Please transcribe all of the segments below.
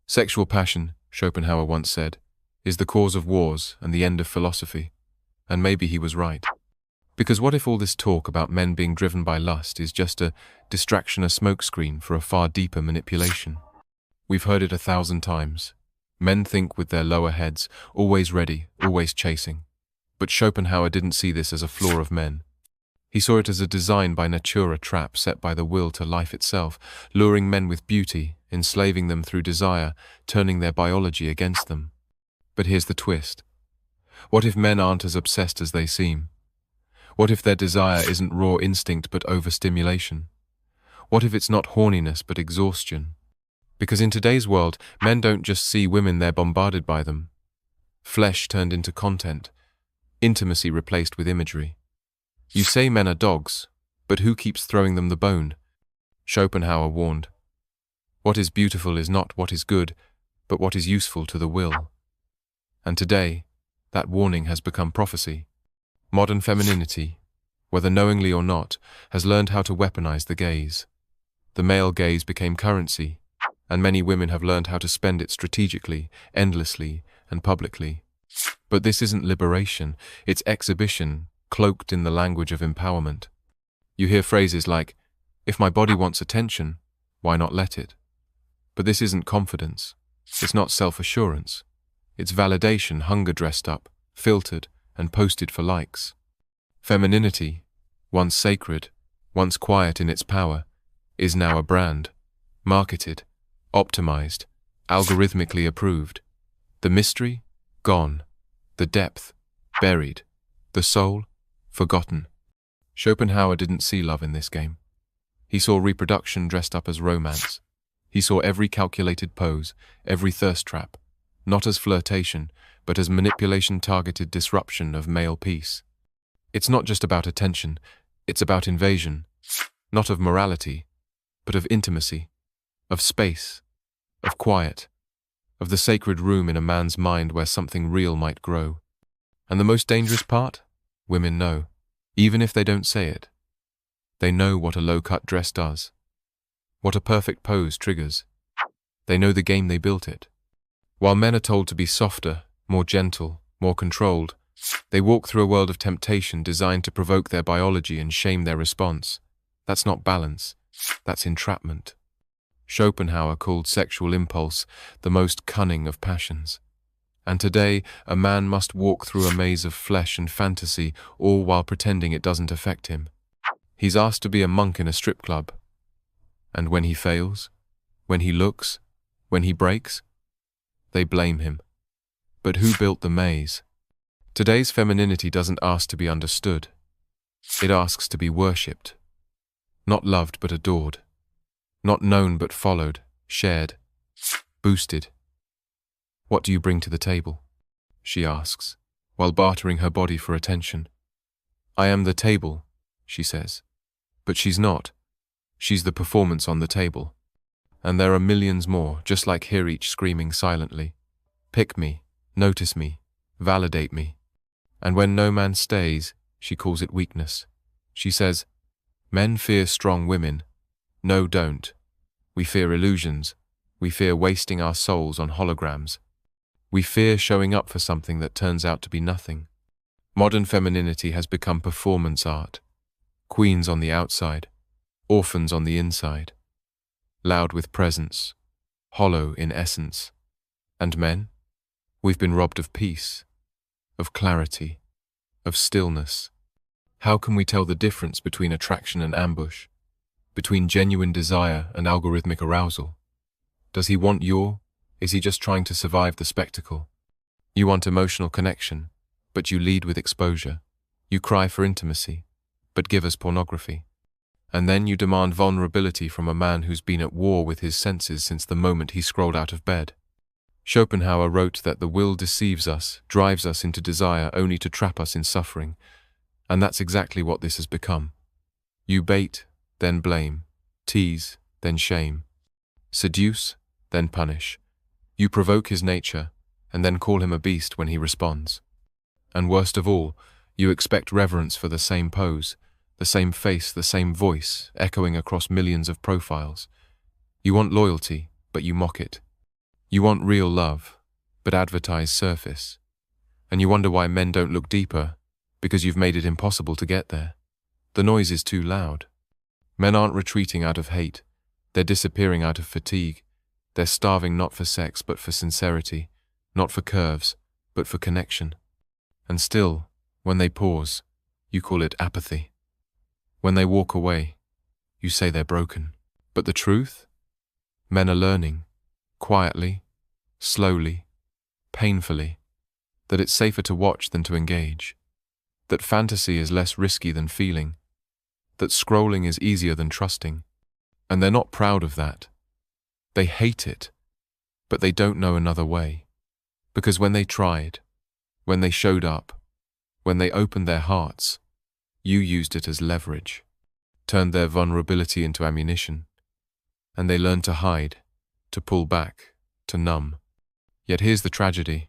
Sexual passion, Schopenhauer once said, is the cause of wars and the end of philosophy. And maybe he was right. Because what if all this talk about men being driven by lust is just a distraction, a smokescreen for a far deeper manipulation? We've heard it 1,000 times. Men think with their lower heads, always ready, always chasing. But Schopenhauer didn't see this as a flaw of men. He saw it as a design by nature, a trap set by the will to life itself, luring men with beauty, enslaving them through desire, turning their biology against them. But here's the twist. What if men aren't as obsessed as they seem? What if their desire isn't raw instinct but overstimulation? What if it's not horniness but exhaustion? Because in today's world, men don't just see women, they're bombarded by them. Flesh turned into content. Intimacy replaced with imagery. You say men are dogs, but who keeps throwing them the bone? Schopenhauer warned. What is beautiful is not what is good, but what is useful to the will. And today, that warning has become prophecy. Modern femininity, whether knowingly or not, has learned how to weaponize the gaze. The male gaze became currency, and many women have learned how to spend it strategically, endlessly, and publicly. But this isn't liberation, it's exhibition, cloaked in the language of empowerment. You hear phrases like, if my body wants attention, why not let it? But this isn't confidence. It's not self-assurance. It's validation, hunger dressed up, filtered, and posted for likes. Femininity, once sacred, once quiet in its power, is now a brand, marketed, optimized, algorithmically approved. The mystery, gone. The depth, buried. The soul, forgotten. Schopenhauer didn't see love in this game. He saw reproduction dressed up as romance. He saw every calculated pose, every thirst trap, not as flirtation, but as manipulation-targeted disruption of male peace. It's not just about attention, it's about invasion, not of morality, but of intimacy, of space, of quiet, of the sacred room in a man's mind where something real might grow. And the most dangerous part? Women know, even if they don't say it. They know what a low-cut dress does, what a perfect pose triggers. They know the game they built it. While men are told to be softer, more gentle, more controlled, they walk through a world of temptation designed to provoke their biology and shame their response. That's not balance, that's entrapment. Schopenhauer called sexual impulse the most cunning of passions. And today, a man must walk through a maze of flesh and fantasy, all while pretending it doesn't affect him. He's asked to be a monk in a strip club. And when he fails, when he looks, when he breaks, they blame him. But who built the maze? Today's femininity doesn't ask to be understood. It asks to be worshipped. Not loved but adored. Not known but followed, shared, boosted. What do you bring to the table? She asks, while bartering her body for attention. I am the table, she says. But she's not. She's the performance on the table. And there are millions more, just like her, each screaming silently. Pick me, notice me, validate me. And when no man stays, she calls it weakness. She says, men fear strong women. No, don't. We fear illusions. We fear wasting our souls on holograms. We fear showing up for something that turns out to be nothing. Modern femininity has become performance art. Queens on the outside, orphans on the inside. Loud with presence, hollow in essence. And men? We've been robbed of peace, of clarity, of stillness. How can we tell the difference between attraction and ambush? Between genuine desire and algorithmic arousal? Does he want your? Is he just trying to survive the spectacle? You want emotional connection, but you lead with exposure. You cry for intimacy, but give us pornography. And then you demand vulnerability from a man who's been at war with his senses since the moment he scrolled out of bed. Schopenhauer wrote that the will deceives us, drives us into desire only to trap us in suffering. And that's exactly what this has become. You bait, then blame. Tease, then shame. Seduce, then punish. You provoke his nature, and then call him a beast when he responds. And worst of all, you expect reverence for the same pose, the same face, the same voice, echoing across millions of profiles. You want loyalty, but you mock it. You want real love, but advertise surface. And you wonder why men don't look deeper, because you've made it impossible to get there. The noise is too loud. Men aren't retreating out of hate. They're disappearing out of fatigue. They're starving not for sex, but for sincerity, not for curves, but for connection. And still, when they pause, you call it apathy. When they walk away, you say they're broken. But the truth? Men are learning, quietly, slowly, painfully, that it's safer to watch than to engage, that fantasy is less risky than feeling, that scrolling is easier than trusting. And they're not proud of that. They hate it, but they don't know another way. Because when they tried, when they showed up, when they opened their hearts, you used it as leverage, turned their vulnerability into ammunition, and they learned to hide, to pull back, to numb. Yet here's the tragedy.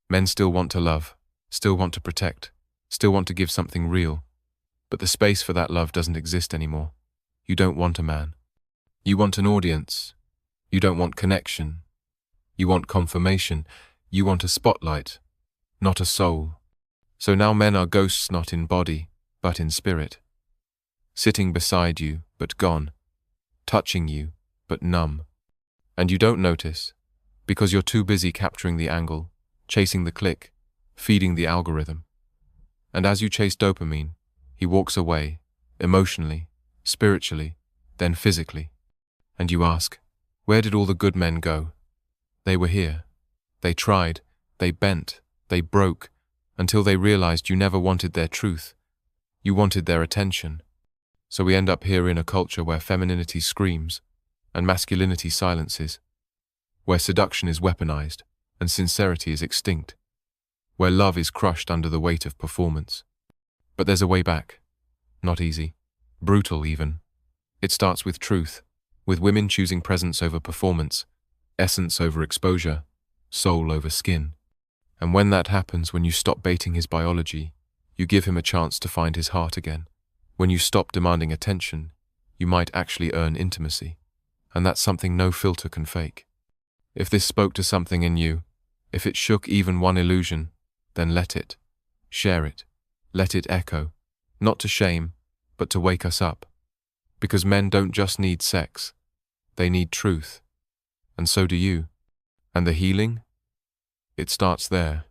Men still want to love, still want to protect, still want to give something real, but the space for that love doesn't exist anymore. You don't want a man. You want an audience. You don't want connection. You want confirmation. You want a spotlight, not a soul. So now men are ghosts not in body, but in spirit. Sitting beside you, but gone. Touching you, but numb. And you don't notice, because you're too busy capturing the angle, chasing the click, feeding the algorithm. And as you chase dopamine, he walks away, emotionally, spiritually, then physically. And you ask, where did all the good men go? They were here. They tried, they bent, they broke, until they realized you never wanted their truth. You wanted their attention. So we end up here in a culture where femininity screams and masculinity silences, where seduction is weaponized and sincerity is extinct, where love is crushed under the weight of performance. But there's a way back. Not easy. Brutal even. It starts with truth, with women choosing presence over performance, essence over exposure, soul over skin. And when that happens, when you stop baiting his biology, you give him a chance to find his heart again. When you stop demanding attention, you might actually earn intimacy. And that's something no filter can fake. If this spoke to something in you, if it shook even one illusion, then let it. Share it. Let it echo. Not to shame, but to wake us up. Because men don't just need sex. They need truth. And so do you. And the healing? It starts there.